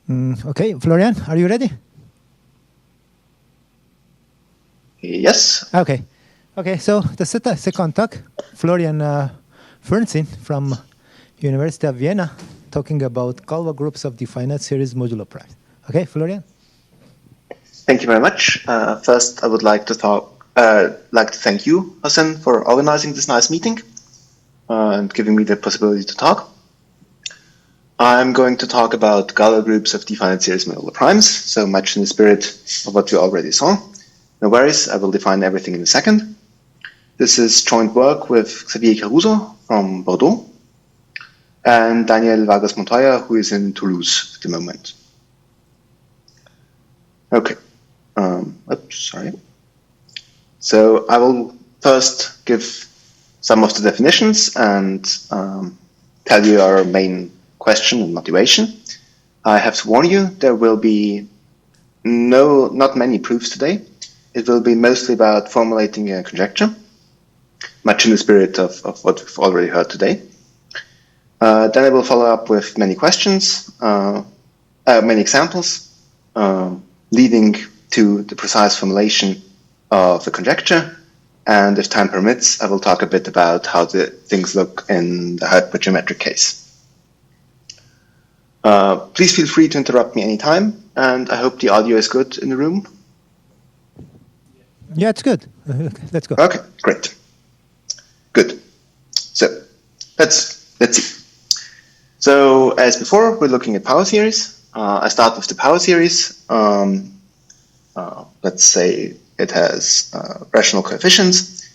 Okay, Florian, are you ready? Yes. Okay. So the second talk, Florian Fürnsinn from University of Vienna, talking about Galois Groups of D-finite series modulo primes. Okay, Florian. Thank you very much. First, I would like to thank you, Hassan, for organizing this nice meeting and giving me the possibility to talk. I'm going to talk about Galois Groups of D-finite series modulo primes, so much in the spirit of what we already saw. No worries, I will define everything in a second. This is joint work with Xavier Caruso from Bordeaux and Daniel Vargas Montoya, who is in Toulouse at the moment. Okay. Sorry. So I will first give some of the definitions and tell you our main question and motivation. I have to warn you, there will be not many proofs today. It will be mostly about formulating a conjecture, much in the spirit of what we've already heard today. Then I will follow up with many questions, many examples, leading to the precise formulation of the conjecture. And if time permits, I will talk a bit about how the things look in the hypergeometric case. Please feel free to interrupt me anytime, and I hope the audio is good in the room. Yeah, it's good. Let's go. Okay, great. Good. So let's see. So as before, we're looking at power series. I start with the power series. Let's say it has rational coefficients,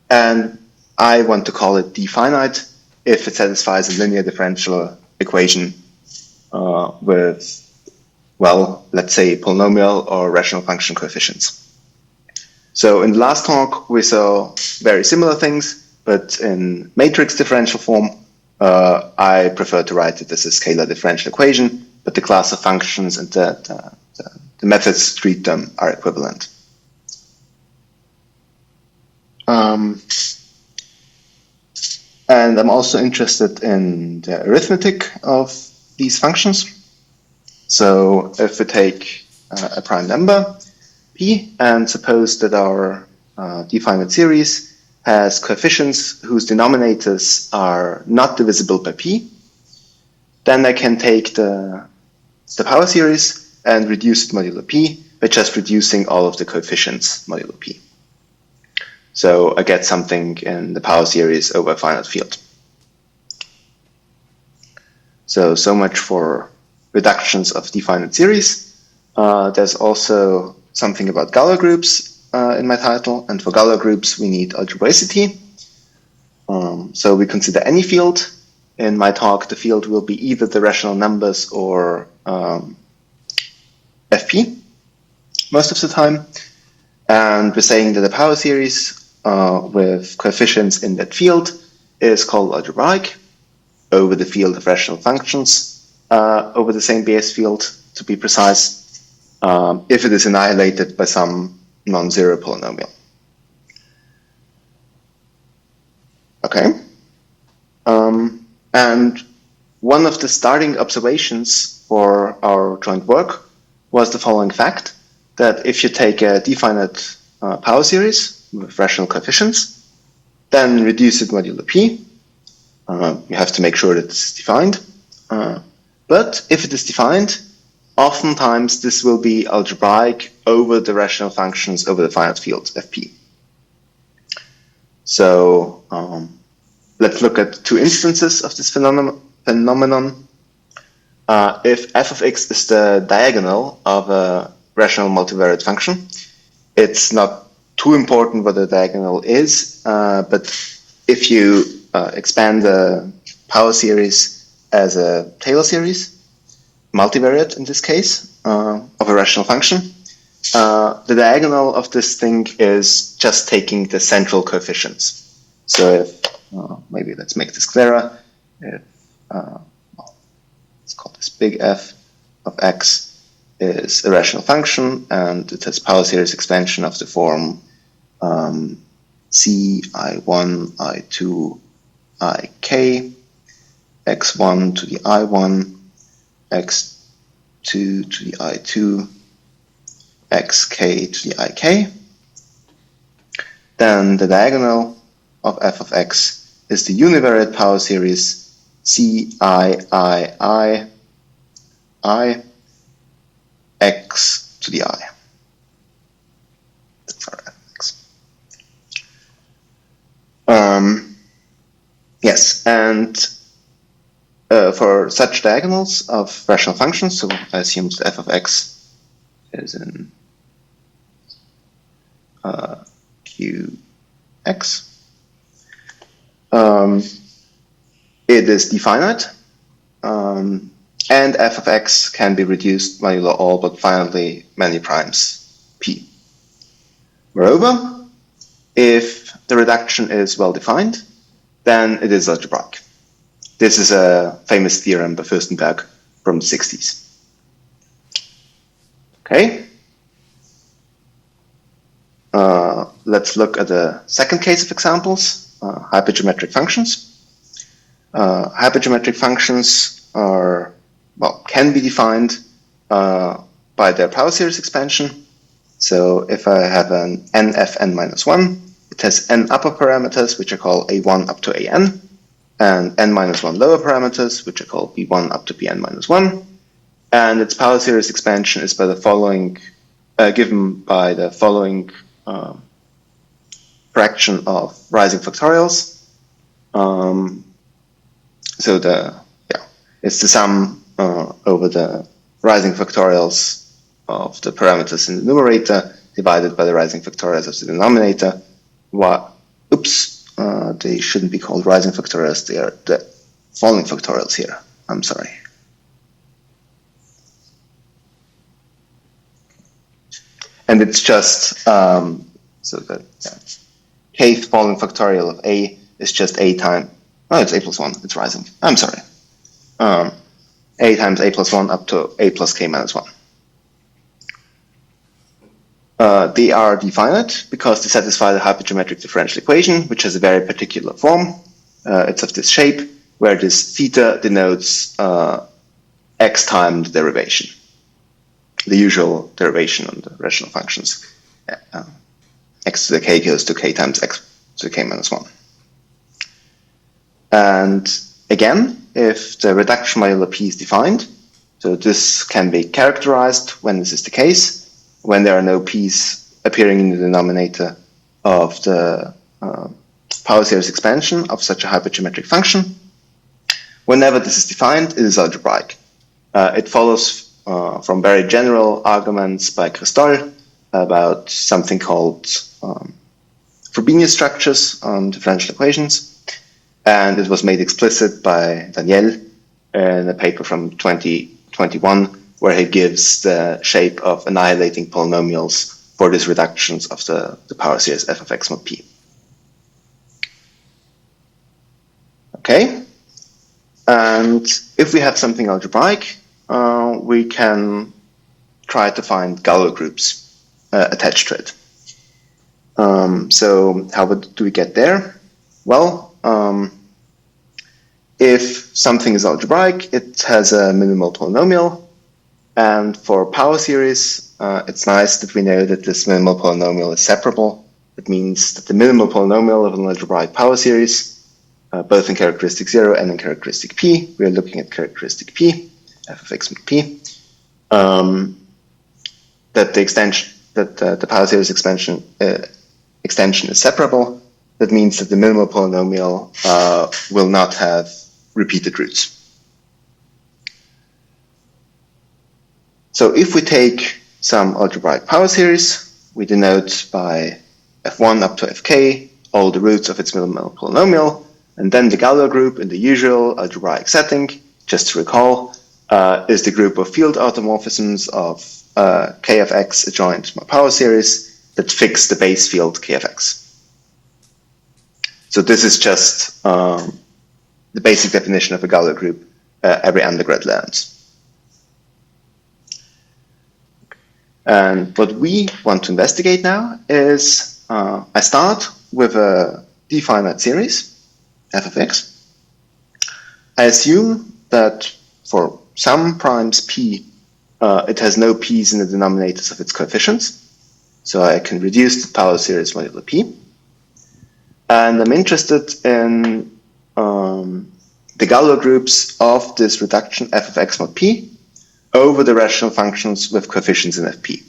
and I want to call it D-finite if it satisfies a linear differential equation with, well, let's say polynomial or rational function coefficients. So in the last talk, we saw very similar things, but in matrix differential form, I prefer to write it as a scalar differential equation, but the class of functions and the methods to treat them are equivalent. And I'm also interested in the arithmetic of these functions. So if we take a prime number, P, and suppose that our D-finite series has coefficients whose denominators are not divisible by P, then I can take the power series and reduce it modulo P by just reducing all of the coefficients modulo P. So I get something in the power series over a finite field. So much for reductions of D-finite series. There's also something about Galois groups in my title, and for Galois groups we need algebraicity. So we consider any field. In my talk, the field will be either the rational numbers or FP most of the time. And we're saying that the power series with coefficients in that field is called algebraic over the field of rational functions over the same base field, to be precise, if it is annihilated by some non-zero polynomial. Okay. And one of the starting observations for our joint work was the following fact, that if you take a D-finite power series with rational coefficients, then reduce it modulo P, you have to make sure that it's defined. But if it is defined, oftentimes this will be algebraic over the rational functions over the finite field Fp. So let's look at two instances of this phenomenon. If f of x is the diagonal of a rational multivariate function, it's not too important what the diagonal is, but if you expand the power series as a Taylor series, multivariate in this case, of a rational function, the diagonal of this thing is just taking the central coefficients. So if, maybe let's make this clearer, if, let's call this big F of x is a rational function and it has power series expansion of the form C, I1, I2, Ik, x1 to the I1, x2 2 to the I2 xk to the ik. Then the diagonal of f of x is the univariate power series ci I x to the I. That's our f of x. Yes, and for such diagonals of rational functions, so I assume the f of x is in qx. It is D-finite, and f of x can be reduced modulo all but finally many primes p. Moreover, if the reduction is well defined, then it is algebraic. This is a famous theorem by Fürstenberg from the 60s. Okay. Let's look at the second case of examples, hypergeometric functions. Hypergeometric functions are, well, can be defined by their power series expansion. So if I have an nfn minus 1, it has n upper parameters, which I call a1 up to an, and n minus 1 lower parameters, which I call b1 up to bn minus 1. And its power series expansion is by the following, given by the following fraction of rising factorials. So it's the sum over the rising factorials of the parameters in the numerator divided by the rising factorials of the denominator. They shouldn't be called rising factorials, they are the falling factorials here. I'm sorry. And it's just, so the kth falling factorial of a is just a times, it's a plus 1, it's rising. I'm sorry. A times a plus 1 up to a plus k minus 1. They are definite because they satisfy the hypergeometric differential equation, which has a very particular form. It's of this shape, where this theta denotes x times derivation, the usual derivation on the rational functions. X to the k goes to k times x to the k minus 1. And again, if the reduction modulo p is defined, so this can be characterized when this is the case, when there are no p's appearing in the denominator of the power series expansion of such a hypergeometric function. Whenever this is defined, it is algebraic. It follows from very general arguments by Kristol about something called Frobenius structures on differential equations. And it was made explicit by Daniel in a paper from 2021, where he gives the shape of annihilating polynomials for these reductions of the power series f of x mod p. Okay, and if we have something algebraic, we can try to find Galois groups attached to it. So how do we get there? Well, if something is algebraic, it has a minimal polynomial. And for power series, it's nice that we know that this minimal polynomial is separable. It means that the minimal polynomial of an algebraic power series, both in characteristic 0 and in characteristic p, we are looking at characteristic p, f of x mod p, that the extension, that the power series extension is separable. That means that the minimal polynomial will not have repeated roots. So if we take some algebraic power series, we denote by f1 up to fk all the roots of its minimal polynomial, and then the Galois group in the usual algebraic setting, just to recall, is the group of field automorphisms of k of x adjoint my power series that fix the base field k of x. So this is just the basic definition of a Galois group every undergrad learns. And what we want to investigate now is I start with a D-finite series, f of x. I assume that for some primes p, it has no p's in the denominators of its coefficients. So I can reduce the power series modulo p. And I'm interested in the Galois groups of this reduction f of x mod p over the rational functions with coefficients in fp.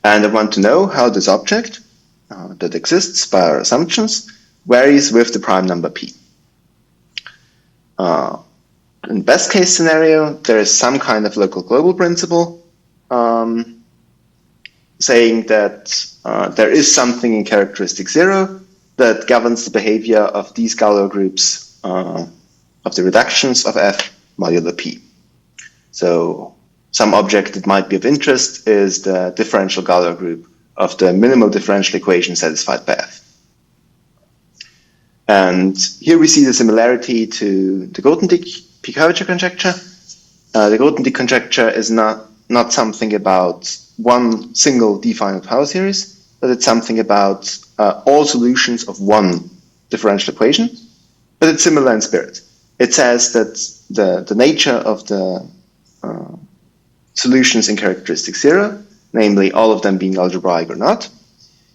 And I want to know how this object that exists by our assumptions varies with the prime number p. In best case scenario, there is some kind of local global principle saying that there is something in characteristic 0 that governs the behavior of these Galois groups of the reductions of f modulo p. So some object that might be of interest is the differential Galois group of the minimal differential equation satisfied by f. And here we see the similarity to the Grothendieck p-curvature conjecture. The Grothendieck conjecture is not something about one single d-finite power series, but it's something about all solutions of one differential equation, but it's similar in spirit. It says that the nature of the solutions in characteristic 0, namely all of them being algebraic or not,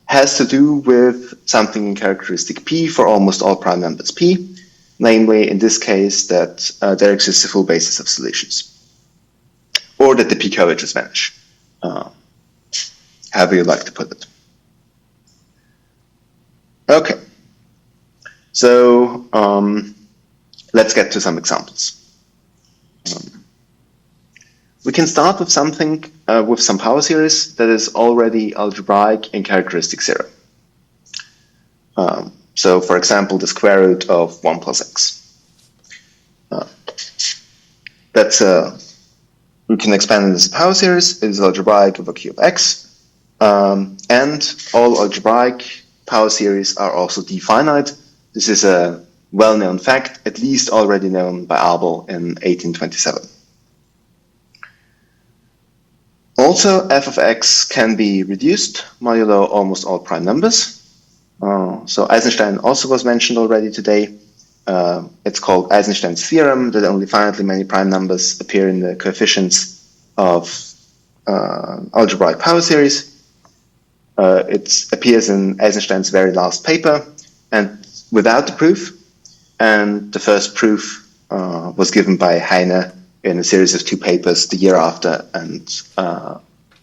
has to do with something in characteristic p for almost all prime numbers p, namely in this case that there exists a full basis of solutions, or that the p-curvatures vanish, however you like to put it. Okay, so let's get to some examples. We can start with something with some power series that is already algebraic in characteristic 0. So, for example, the square root of 1 plus x. We can expand this power series. It is algebraic over q of x. And all algebraic power series are also d-finite. This is a well-known fact, at least already known by Abel in 1827. Also, f of x can be reduced modulo almost all prime numbers. So Eisenstein also was mentioned already today. It's called Eisenstein's theorem that only finitely many prime numbers appear in the coefficients of algebraic power series. It appears in Eisenstein's very last paper and without the proof. And the first proof was given by Heine in a series of 2 papers the year after and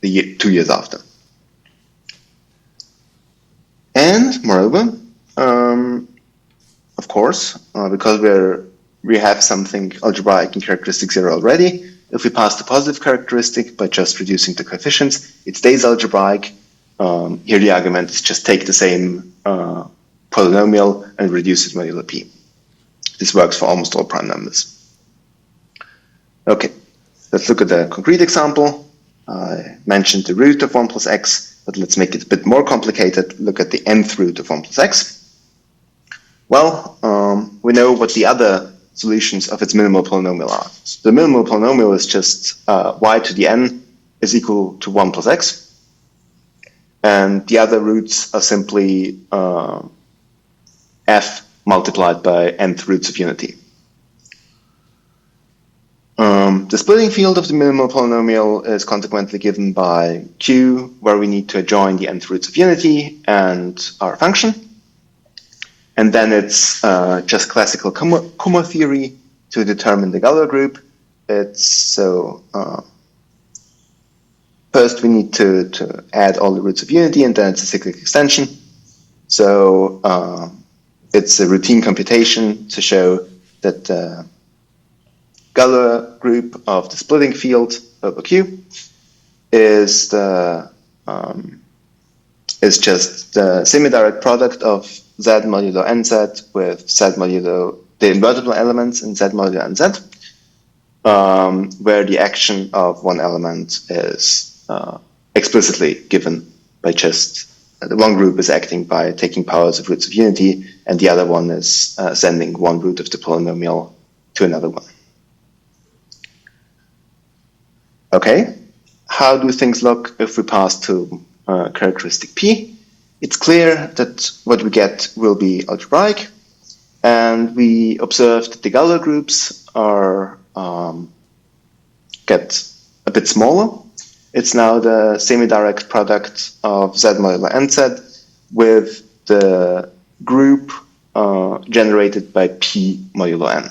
2 years after. And moreover, of course, because we have something algebraic in characteristic 0 already, if we pass the positive characteristic by just reducing the coefficients, it stays algebraic. Here the argument is just take the same polynomial and reduce it modulo p. This works for almost all prime numbers. Okay, let's look at the concrete example. I mentioned the root of 1 plus x, but let's make it a bit more complicated. Look at the nth root of 1 plus x. Well, we know what the other solutions of its minimal polynomial are. The minimal polynomial is just y to the n is equal to 1 plus x. And the other roots are simply f multiplied by nth roots of unity. The splitting field of the minimal polynomial is consequently given by q, where we need to adjoin the nth roots of unity and our function. And then it's just classical Kummer theory to determine the Galois group. First we need to add all the roots of unity, and then it's a cyclic extension. So it's a routine computation to show that the Galois group of the splitting field over Q is just the semi-direct product of z modulo nz with z modulo the invertible elements in z modulo nz, where the action of one element is explicitly given by just the one group is acting by taking powers of roots of unity, and the other one is sending one root of the polynomial to another one. Okay, how do things look if we pass to characteristic P? It's clear that what we get will be algebraic, and we observe that the Galois groups are get a bit smaller. It's now the semi-direct product of Z modulo NZ with the group generated by P modulo N.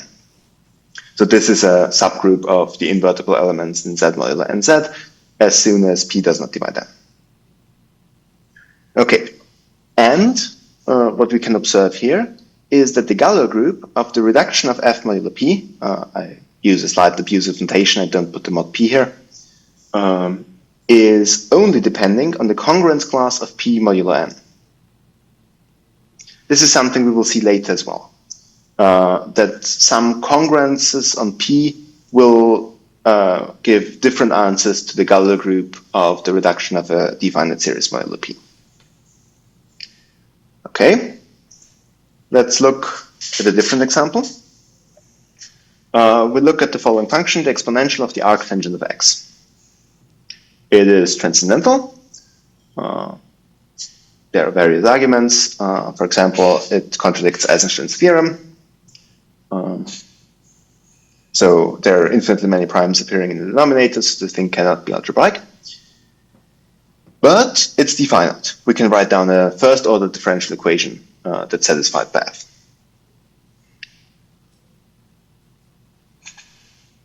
So this is a subgroup of the invertible elements in Z modulo NZ as soon as P does not divide N. Okay, and what we can observe here is that the Galois group of the reduction of F modulo P, I use a slight abusive notation, I don't put the mod P here, is only depending on the congruence class of P modulo N. This is something we will see later as well, that some congruences on P will give different answers to the Galois group of the reduction of a D-finite series modulo P. Okay, let's look at a different example. We look at the following function, the exponential of the arctangent of x. It is transcendental. There are various arguments. For example, it contradicts Eisenstein's theorem. So there are infinitely many primes appearing in the denominator, so the thing cannot be algebraic. But it's D-finite. We can write down a first-order differential equation that satisfies that.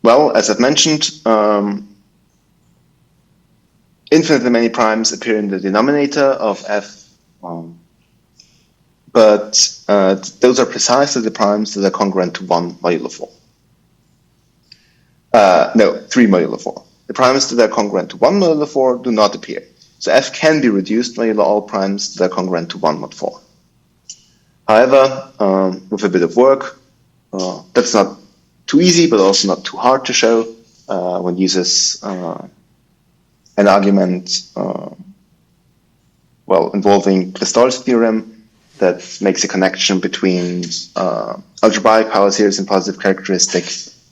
Well, as I've mentioned, infinitely many primes appear in the denominator of f, but those are precisely the primes that are congruent to 1 modulo 4. No, 3 modulo 4. The primes that are congruent to 1 modulo 4 do not appear. So f can be reduced modulo all primes that are congruent to 1 mod 4. However, with a bit of work, that's not too easy, but also not too hard to show. One uses an argument, involving Klestal's theorem that makes a connection between algebraic power series and positive characteristic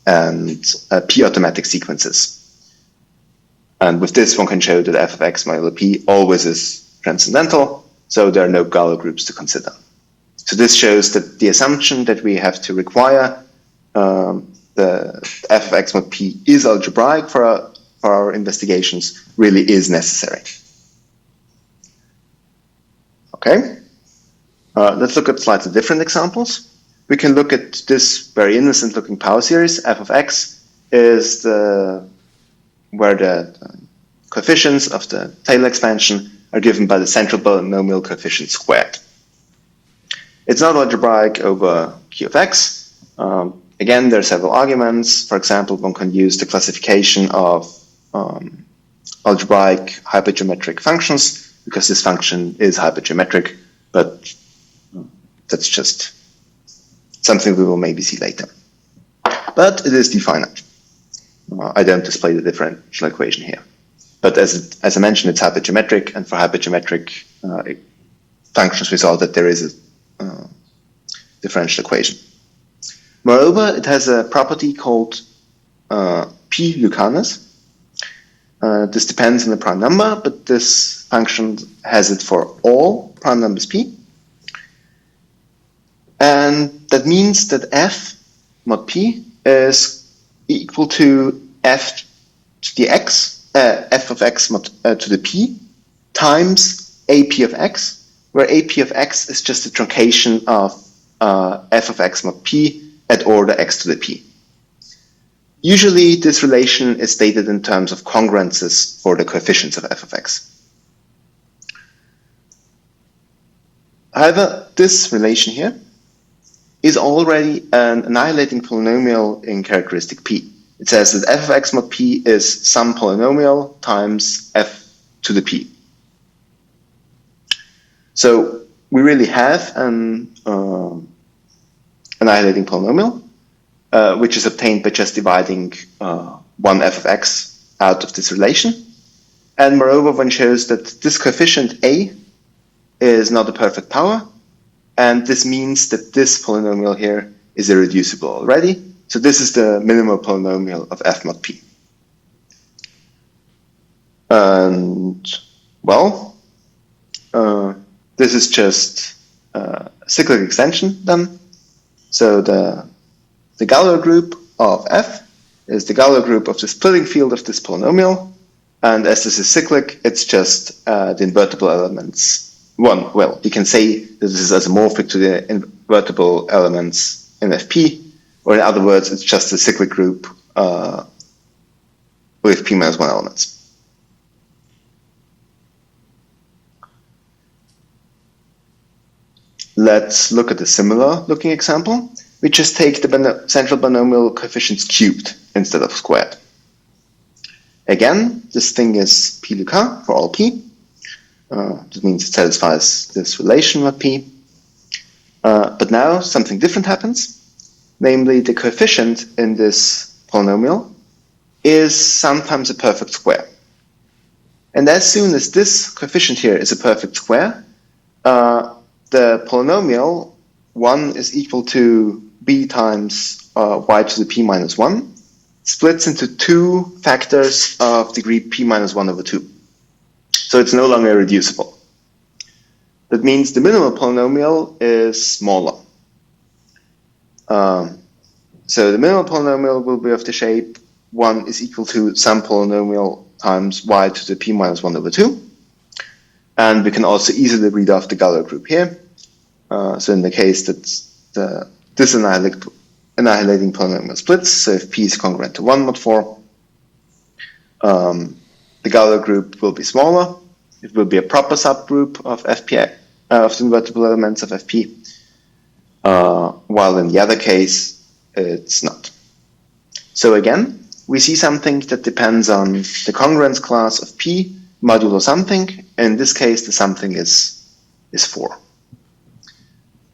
and p-automatic sequences. And with this, one can show that f of x modulo p always is transcendental, so there are no Galois groups to consider. So this shows that the assumption that we have to require the f of x mod p is algebraic for our investigations really is necessary. Okay, let's look at slightly different examples. We can look at this very innocent looking power series. F of x is where the coefficients of the Taylor expansion are given by the central polynomial coefficient squared. It's not algebraic over q of x. Again, there are several arguments. For example, one can use the classification of algebraic hypergeometric functions, because this function is hypergeometric, but that's just something we will maybe see later. But it is D-finite. I don't display the differential equation here. But as I mentioned, it's hypergeometric, and for hypergeometric functions, we saw that there is a differential equation. Moreover, it has a property called P Lucanus. This depends on the prime number, but this function has it for all prime numbers P. And that means that f mod P is equal to f to the x, f of x mod to the P times AP of x, where AP of x is just a truncation of f of x mod P at order x to the P. Usually, this relation is stated in terms of congruences for the coefficients of f of x. However, this relation here is already an annihilating polynomial in characteristic P. It says that f of x mod P is some polynomial times f to the P. So we really have an annihilating polynomial, which is obtained by just dividing one f of x out of this relation. And moreover, one shows that this coefficient a is not a perfect power, and this means that this polynomial here is irreducible already. So this is the minimal polynomial of f mod p. And, well, this is just a cyclic extension then. So the Galois group of f is the Galois group of the splitting field of this polynomial. And as this is cyclic, it's just the invertible elements 1. Well, we can say that this is isomorphic to the invertible elements in FP, or in other words, it's just a cyclic group with p minus 1 elements. Let's look at a similar looking example. We just take the central binomial coefficients cubed instead of squared. Again, this thing is p Lucas for all p. That means it satisfies this relation with p. But now something different happens. Namely, the coefficient in this polynomial is sometimes a perfect square. And as soon as this coefficient here is a perfect square, the polynomial 1 is equal to b times y to the p minus 1 splits into 2 factors of degree p minus 1 over 2. So it's no longer reducible. That means the minimal polynomial is smaller. So the minimal polynomial will be of the shape 1 is equal to some polynomial times y to the p minus 1 over 2. And we can also easily read off the Galois group here. So in the case that this annihilating polynomial splits, so if p is congruent to 1 mod 4, the Galois group will be smaller. It will be a proper subgroup of FP, of the invertible elements of FP, while in the other case, it's not. So again, we see something that depends on the congruence class of P modulo something. In this case, the something is 4.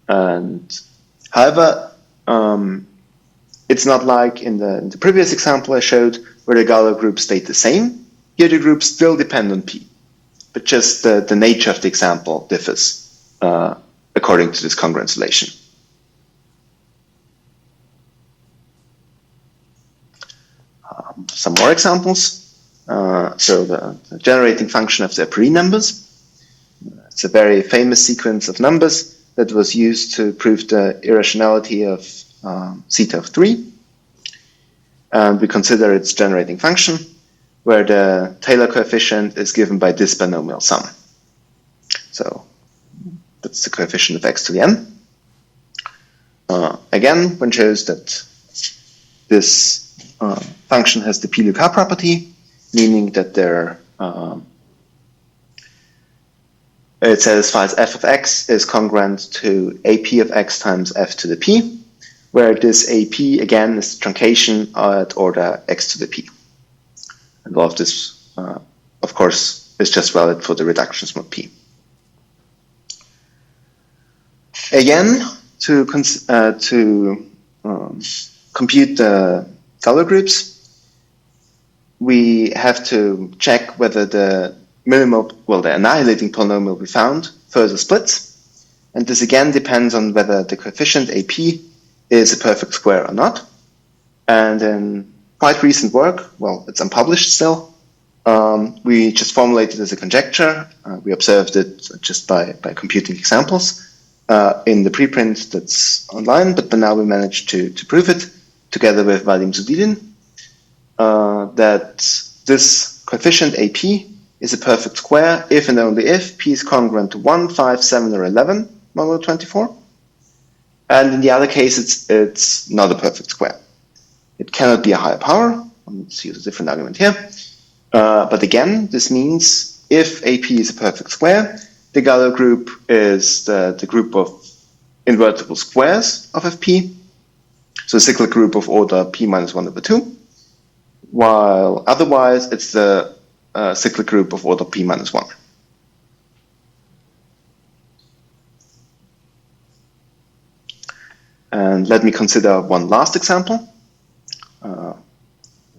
And however, it's not like in the previous example I showed where the Galois groups stayed the same. Here the groups still depend on P, but just the nature of the example differs according to this congruence relation. Some more examples. So the generating function of the a priori numbers. It's a very famous sequence of numbers that was used to prove the irrationality of zeta of 3. And we consider its generating function, where the Taylor coefficient is given by this binomial sum. So that's the coefficient of x to the n. Again, one shows that this function has the P Lucas property, meaning that it satisfies f of x is congruent to AP of x times f to the p, where this AP again is truncation at order x to the p. And all of this, of course, is just valid for the reductions mod p. Again, to compute the Galois groups, we have to check whether the annihilating polynomial we found further splits. And this again depends on whether the coefficient AP is a perfect square or not. And in quite recent work, well, it's unpublished still, we just formulated as a conjecture. We observed it just by computing examples in the preprint that's online, but now we managed to prove it together with Vadim Zudilin, that this coefficient AP is a perfect square if and only if P is congruent to 1, 5, 7, or 11 modulo 24. And in the other case, it's not a perfect square. It cannot be a higher power. Let's use a different argument here. But again, this means if AP is a perfect square, the Galois group is the group of invertible squares of FP, so a cyclic group of order p minus 1 over 2, while otherwise it's the cyclic group of order p minus 1. And let me consider one last example.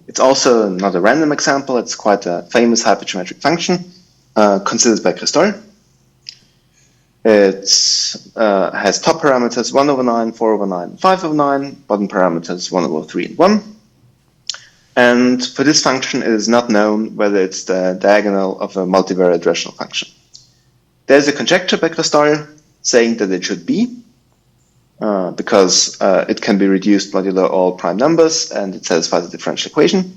It's also not a random example, it's quite a famous hypergeometric function considered by Christol. It has top parameters 1 over 9, 4 over 9, 5 over 9, bottom parameters 1 over 3 and 1. And for this function, it is not known whether it's the diagonal of a multivariate rational function. There's a conjecture by Christol saying that it should be. because it can be reduced modulo all prime numbers and it satisfies the differential equation.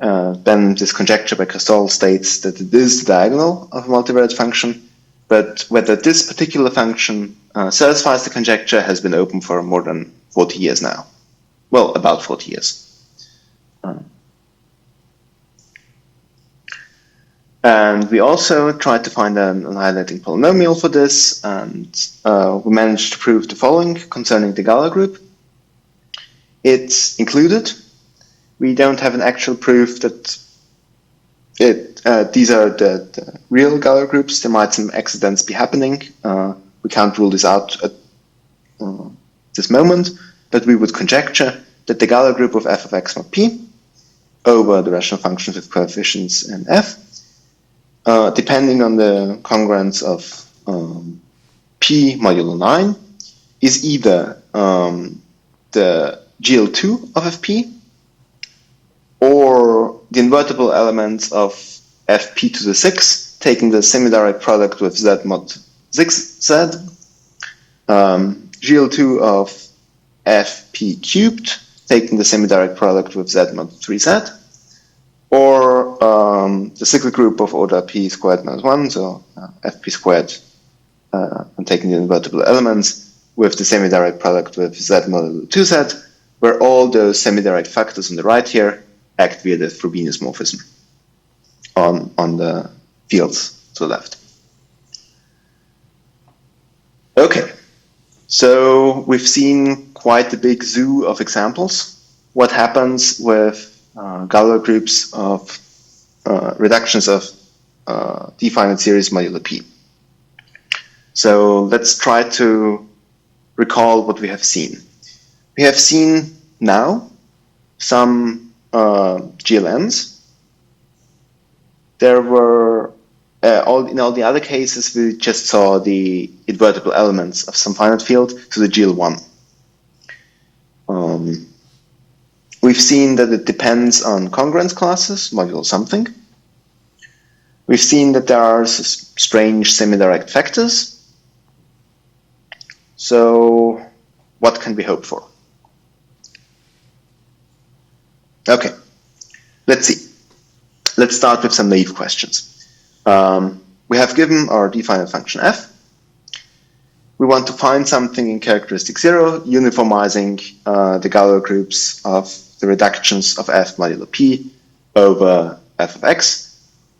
Then this conjecture by Castol states that it is the diagonal of a multivariate function, but whether this particular function satisfies the conjecture has been open for more than 40 years now. Well, about 40 years. And we also tried to find an annihilating polynomial for this, and we managed to prove the following concerning the Galois group. It's included. We don't have an actual proof that these are the real Galois groups. There might some accidents be happening. We can't rule this out at this moment, but we would conjecture that the Galois group of f of x mod p over the rational functions with coefficients in f, depending on the congruence of p modulo 9, is either the GL2 of fp or the invertible elements of fp to the 6, taking the semidirect product with z mod 6z, GL2 of fp cubed, taking the semidirect product with z mod 3z, or the cyclic group of order p squared minus 1, so fp squared, and taking the invertible elements with the semidirect product with z modulo 2z, where all those semidirect factors on the right here act via the Frobenius morphism on the fields to the left. Okay, so we've seen quite a big zoo of examples. What happens with Galois groups of reductions of D-finite series modulo P. So let's try to recall what we have seen. We have seen now some GLNs. There were in all the other cases we just saw the invertible elements of some finite field to the GL1. We've seen that it depends on congruence classes, modulo something. We've seen that there are strange semidirect factors. So what can we hope for? Okay, let's see. Let's start with some naive questions. We have given our D-finite function f. We want to find something in characteristic 0, uniformizing the Galois groups of the reductions of f modulo p over f of x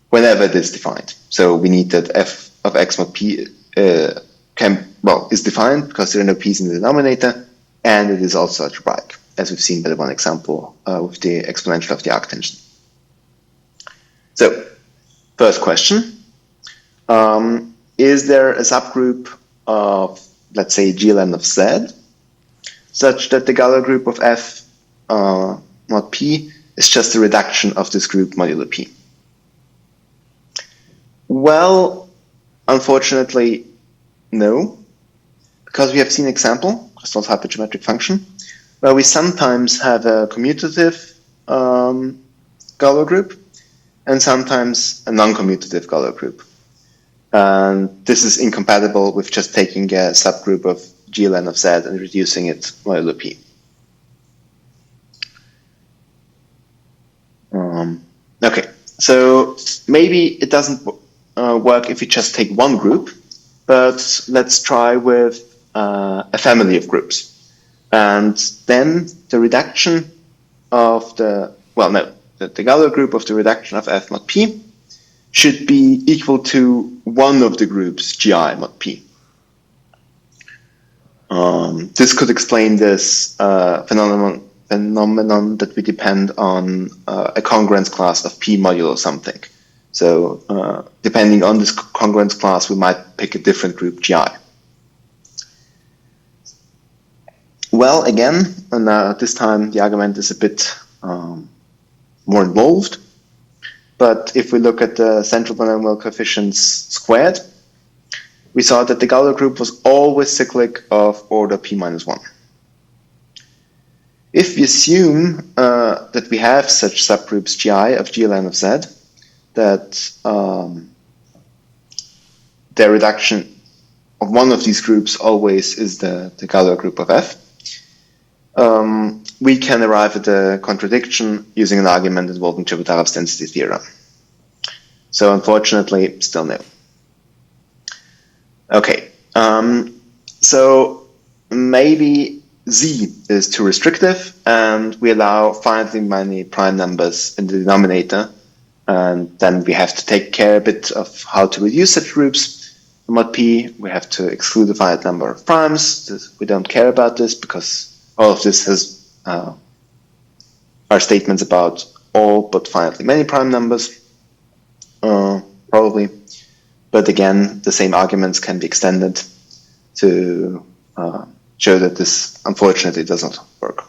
whenever it is defined. So we need that f of x mod p is defined because there are no p's in the denominator, and it is also algebraic, as we've seen by the one example with the exponential of the arctangent. So, first question, is there a subgroup of, let's say, GLN of z, such that the Galois group of f mod p is just a reduction of this group modulo p? Well, unfortunately, no, because we have seen example, Castol's hypergeometric function, where we sometimes have a commutative Galois group and sometimes a non-commutative Galois group. And this is incompatible with just taking a subgroup of GLN of z and reducing it modulo p. Okay, so maybe it doesn't work if you just take one group, but let's try with a family of groups. And then the reduction of the Galois group of the reduction of f mod p should be equal to one of the groups gi mod p. This could explain this phenomenon that we depend on a congruence class of p modulo something. So depending on this congruence class, we might pick a different group gi. Well, again, and this time the argument is a bit more involved. But if we look at the central polynomial coefficients squared, we saw that the Galois group was always cyclic of order p minus 1. If we assume that we have such subgroups gi of GLN of z, that their reduction one of these groups always is the Galois group of F, we can arrive at a contradiction using an argument involving Chebotarev's density theorem. So unfortunately, still no. Okay, so maybe Z is too restrictive, and we allow finitely many prime numbers in the denominator, and then we have to take care a bit of how to reduce such groups. For mod P, we have to exclude a finite number of primes. We don't care about this because all of this are statements about all but finitely many prime numbers, probably. But again, the same arguments can be extended to show that this unfortunately doesn't work.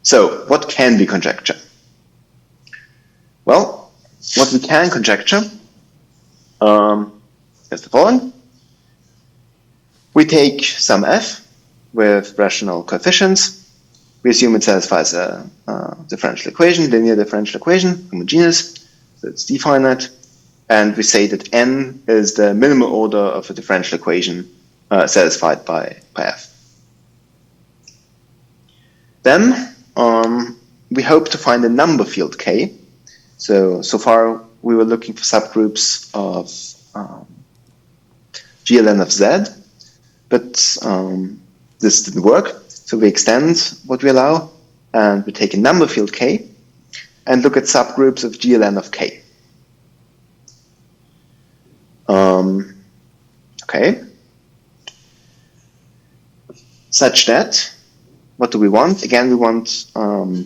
So, what can we conjecture? Well, what we can conjecture is the following. We take some f with rational coefficients. We assume it satisfies a differential equation, linear differential equation, homogeneous, so it's D-finite. And we say that n is the minimal order of a differential equation satisfied by f. Then we hope to find a number field k. So far we were looking for subgroups of gln of z, but this didn't work. So we extend what we allow, and we take a number field k and look at subgroups of gln of k. Okay. Such that, what do we want? Again, we want to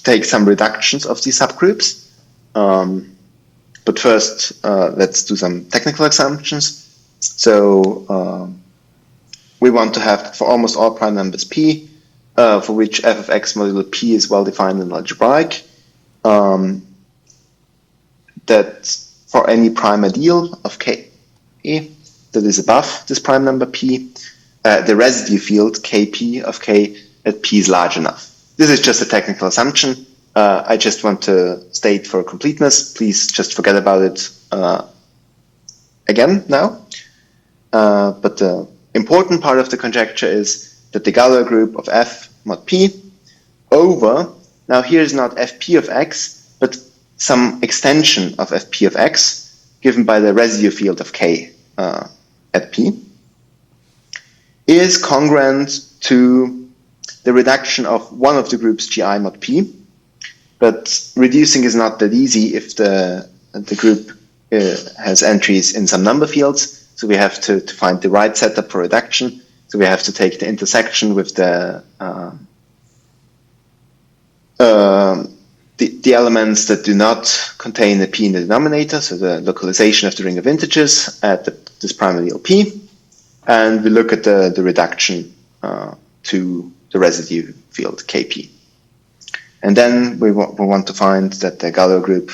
take some reductions of these subgroups. But first, let's do some technical assumptions. So we want to have, for almost all prime numbers p, for which f of x modulo p is well defined and algebraic, that for any prime ideal of k that is above this prime number p, the residue field kp of k at p is large enough. This is just a technical assumption. I just want to state for completeness, please just forget about it again now. But the important part of the conjecture is that the Galois group of f mod p over, now here is not fp of x, but some extension of fp of x given by the residue field of k at p, is congruent to the reduction of one of the groups gi mod p. But reducing is not that easy if the group has entries in some number fields. So we have to find the right setup for reduction. So we have to take the intersection with the elements that do not contain a p in the denominator, so the localization of the ring of integers at this prime ideal p, and we look at the reduction to the residue field kp. And then we want to find that the Galois group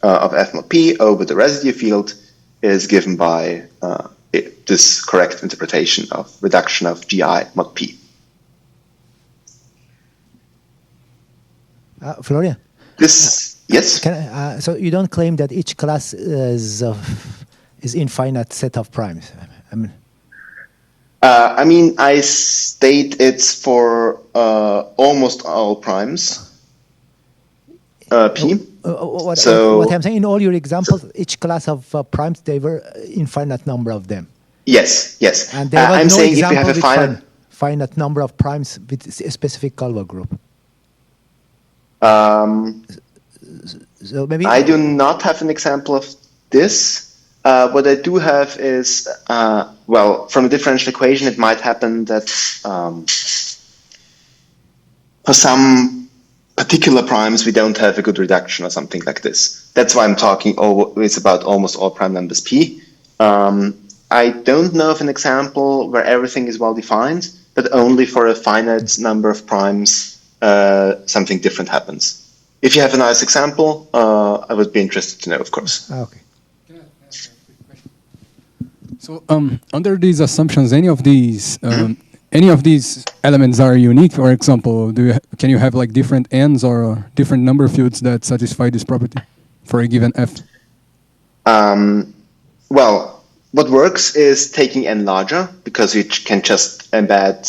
of f mod p over the residue field is given by this correct interpretation of reduction of gi mod p. Florian? Yes? So you don't claim that each class is infinite set of primes? I mean, I state it's for almost all primes, p. What I'm saying, in all your examples, each class of primes, they were infinite number of them. Yes. And there was I'm no saying example if you have a finite number of primes with a specific Galois group. So maybe I do not have an example of this. What I do have is, well, from a differential equation, it might happen that for some particular primes, we don't have a good reduction or something like this. That's why I'm talking it's about almost all prime numbers p. I don't know of an example where everything is well defined, but only for a finite number of primes, something different happens. If you have a nice example, I would be interested to know, of course. Okay. So under these assumptions, any of these elements are unique? For example, can you have like different n's or different number fields that satisfy this property for a given f? Well, what works is taking n larger, because you can just embed,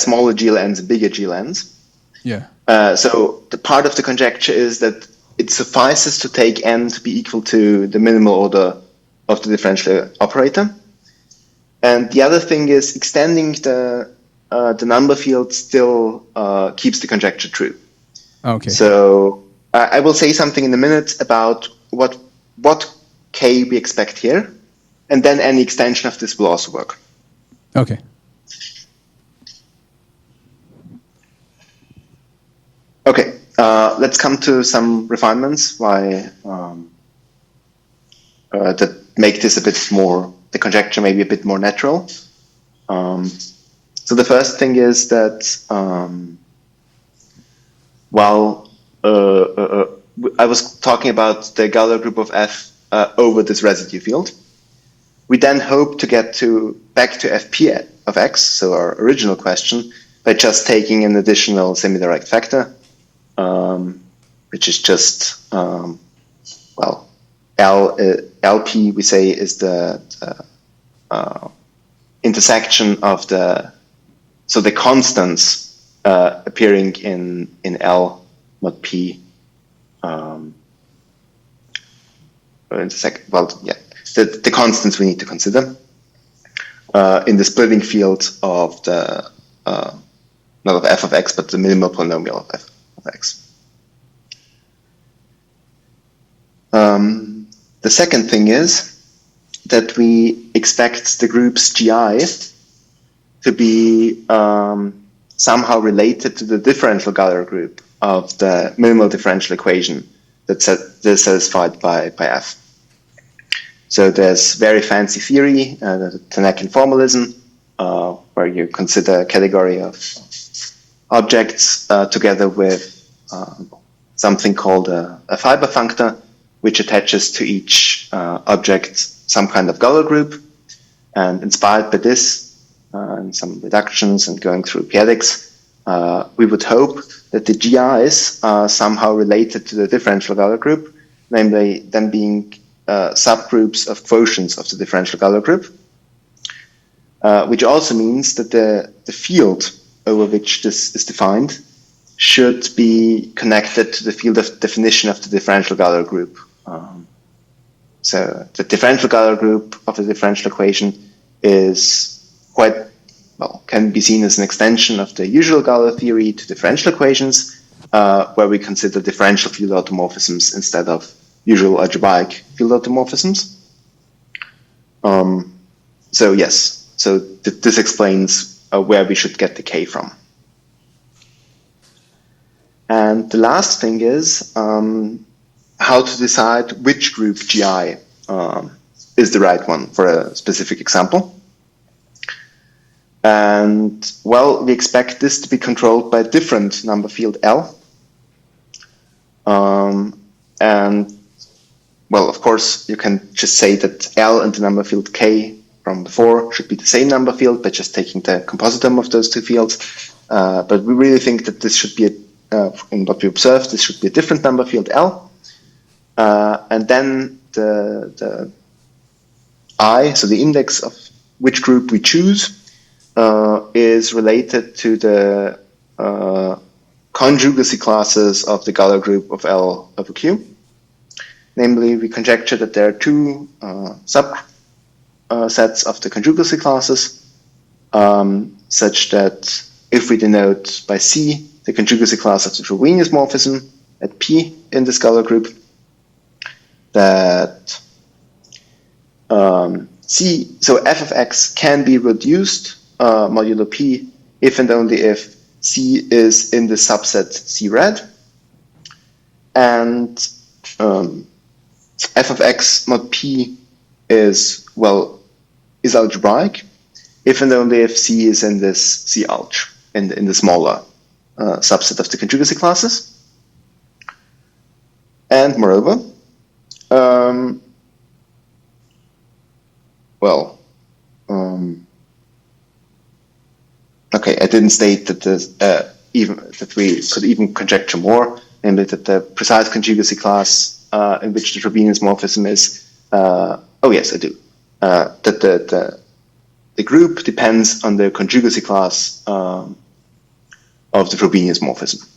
smaller GLNs and bigger GLNs. Yeah. So the part of the conjecture is that it suffices to take n to be equal to the minimal order of the differential operator. And the other thing is extending the number field still keeps the conjecture true. Okay. So I will say something in a minute about what k we expect here, and then any extension of this will also work. Okay. Okay, let's come to some refinements that make this a bit more, the conjecture maybe a bit more natural. So the first thing is that I was talking about the Galois group of F over this residue field, we then hope to get back to Fp of x, so our original question, by just taking an additional semi-direct factor, which is just, LP, we say, is the intersection of the constants appearing in L mod P. The constants we need to consider in the splitting field of the not of f of x, but the minimal polynomial of f of x. The second thing is that we expect the groups GI to be somehow related to the differential Galois group of the minimal differential equation that's satisfied by f. So there's very fancy theory, the Tannakian formalism, where you consider a category of objects together with something called a fiber functor, which attaches to each object some kind of Galois group. And inspired by this and some reductions and going through p-adics, we would hope that the GIs are somehow related to the differential Galois group, namely them being subgroups of quotients of the differential Galois group, which also means that the field over which this is defined should be connected to the field of definition of the differential Galois group. So the differential Galois group of the differential equation is can be seen as an extension of the usual Galois theory to differential equations, where we consider differential field automorphisms instead of usual algebraic field automorphisms. This explains where we should get the k from. And the last thing is how to decide which group GI is the right one for a specific example. And we expect this to be controlled by a different number field L. Of course, you can just say that L and the number field K from before should be the same number field by just taking the compositum of those two fields. But we really think that this should be, in what we observed, this should be a different number field L. And then the I, so the index of which group we choose, is related to the conjugacy classes of the Galois group of L over Q. Namely, we conjecture that there are two subsets of the conjugacy classes, such that if we denote by C the conjugacy class of the Frobenius morphism at P in this Galois group, that so f of x can be reduced modulo P if and only if C is in the subset C red, and f of x mod P is algebraic if and only if C is in this C alg, in the smaller subset of the conjugacy classes. And moreover, I didn't state that we could even conjecture more, namely that the precise conjugacy class in which the Frobenius morphism is, oh yes, I do, that the group depends on the conjugacy class of the Frobenius morphism.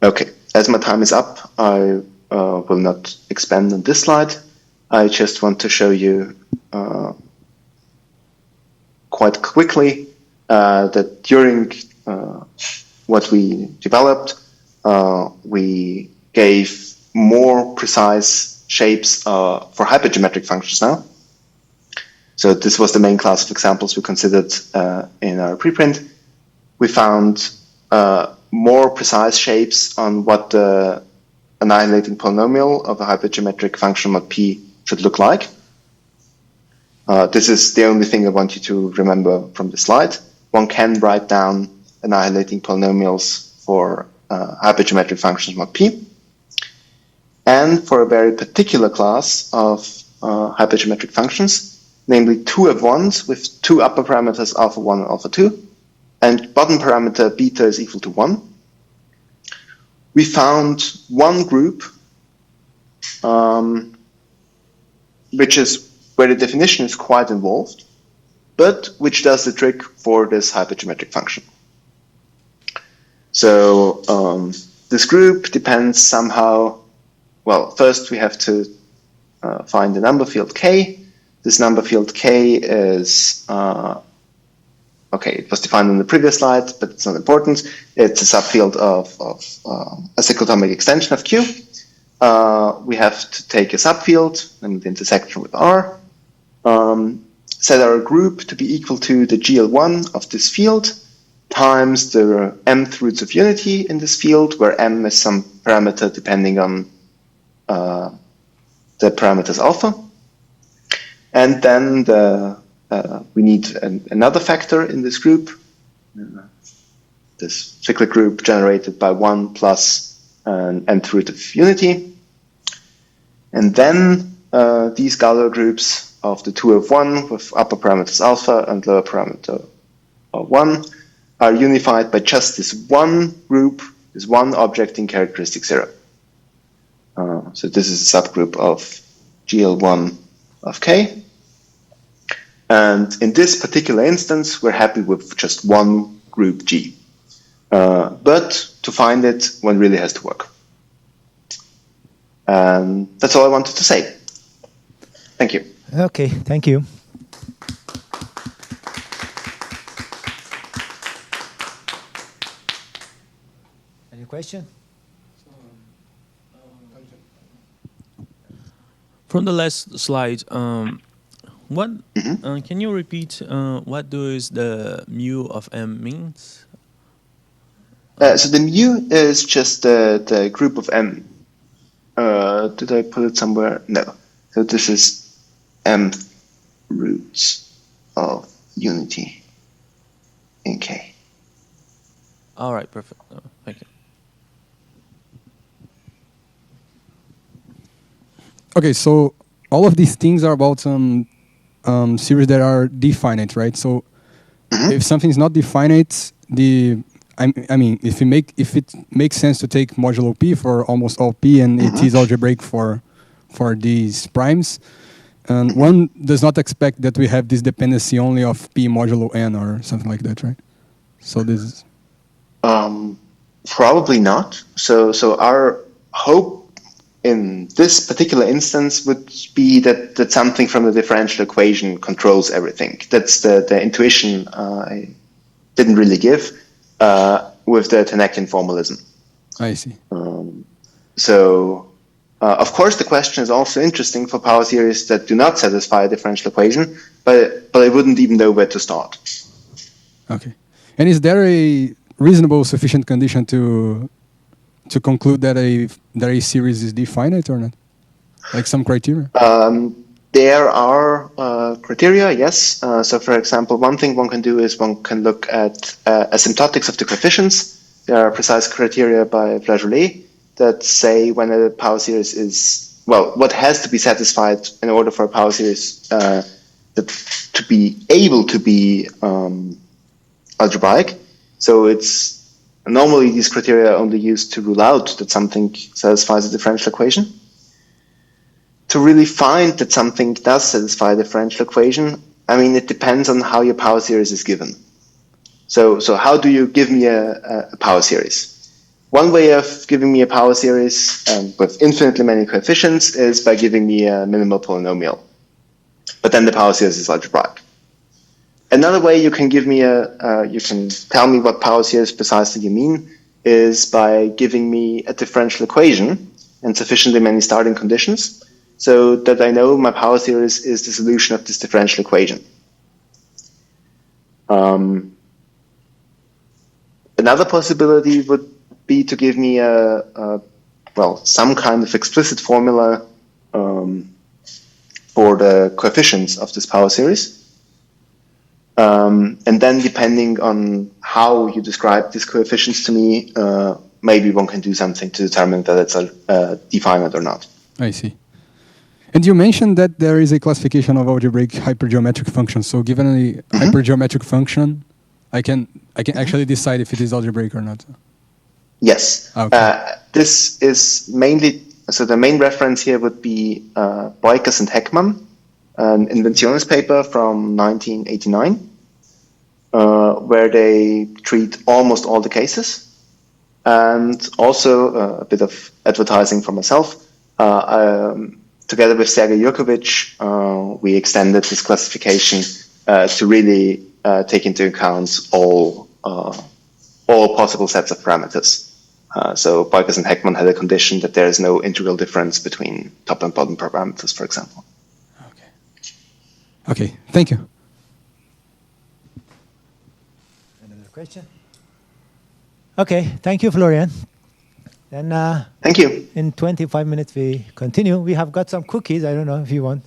Okay, as my time is up, I will not expand on this slide. I just want to show you quite quickly that during what we developed, we gave more precise shapes for hypergeometric functions now. So this was the main class of examples we considered in our preprint. We found more precise shapes on what the annihilating polynomial of a hypergeometric function mod P should look like. This is the only thing I want you to remember from the slide. One can write down annihilating polynomials for hypergeometric functions mod P. And for a very particular class of hypergeometric functions, namely 2f1s with two upper parameters alpha 1 and alpha 2, and bottom parameter beta is equal to 1. We found one group, which is where the definition is quite involved, but which does the trick for this hypergeometric function. So this group depends somehow, well, first we have to find the number field K. This number field K is, okay, it was defined in the previous slide, but it's not important. It's a subfield of a cyclotomic extension of Q. We have to take a subfield, and the intersection with R, set our group to be equal to the GL1 of this field times the mth roots of unity in this field, where m is some parameter depending on the parameters alpha. And then we need another factor in this group, this cyclic group generated by 1 plus an nth root of unity. And then these Galois groups of the 2 of 1 with upper parameters alpha and lower parameter 1 are unified by just this one group, this one object in characteristic 0. So this is a subgroup of GL1 of K. And in this particular instance, we're happy with just one group G. But to find it, one really has to work. That's all I wanted to say. Thank you. Okay, thank you. Any question? From the last slide, what can you repeat? What does the mu of M means? So the mu is just the group of M. Did I put it somewhere? No. So this is M roots of unity in K. All right, perfect. Thank you. Okay, so all of these things are about some series that are definite, right? So if something is not definite, I mean, if it makes sense to take modulo P for almost all P, and it is algebraic for these primes, and one does not expect that we have this dependency only of P modulo N or something like that, right? So this is probably not. So our hope in this particular instance would be that something from the differential equation controls everything. That's the intuition I didn't really give with the Tannakian formalism. I see. Of course, the question is also interesting for power series that do not satisfy a differential equation, but I wouldn't even know where to start. Okay. And is there a reasonable, sufficient condition to conclude that a series is definite or not? Like some criteria? There are criteria, yes. So, for example, one thing one can do is one can look at asymptotics of the coefficients. There are precise criteria by Flageolet that say when a power series is, well, what has to be satisfied in order for a power series to be able to be algebraic. So it's Normally, these criteria are only used to rule out that something satisfies a differential equation. To really find that something does satisfy a differential equation, I mean, it depends on how your power series is given. So how do you give me a power series? One way of giving me a power series with infinitely many coefficients is by giving me a minimal polynomial. But then the power series is algebraic. Another way you can give me you can tell me what power series precisely you mean is by giving me a differential equation and sufficiently many starting conditions so that I know my power series is the solution of this differential equation. Another possibility would be to give me some kind of explicit formula for the coefficients of this power series. And then depending on how you describe these coefficients to me, maybe one can do something to determine that it's D-finite or not. I see. And you mentioned that there is a classification of algebraic hypergeometric functions. So given a hypergeometric function, I can actually decide if it is algebraic or not. Yes. Okay. This is mainly, so the main reference here would be Boykes and Heckmann, an Inventiones paper from 1989, where they treat almost all the cases. And also a bit of advertising for myself. Together with Sergei Jurkovic, we extended this classification to really take into account all possible sets of parameters. So Boykes and Heckmann had a condition that there is no integral difference between top and bottom parameters, for example. Okay, thank you. Another question? Okay, thank you, Florian. Then thank you. In 25 minutes we continue. We have got some cookies. I don't know if you want.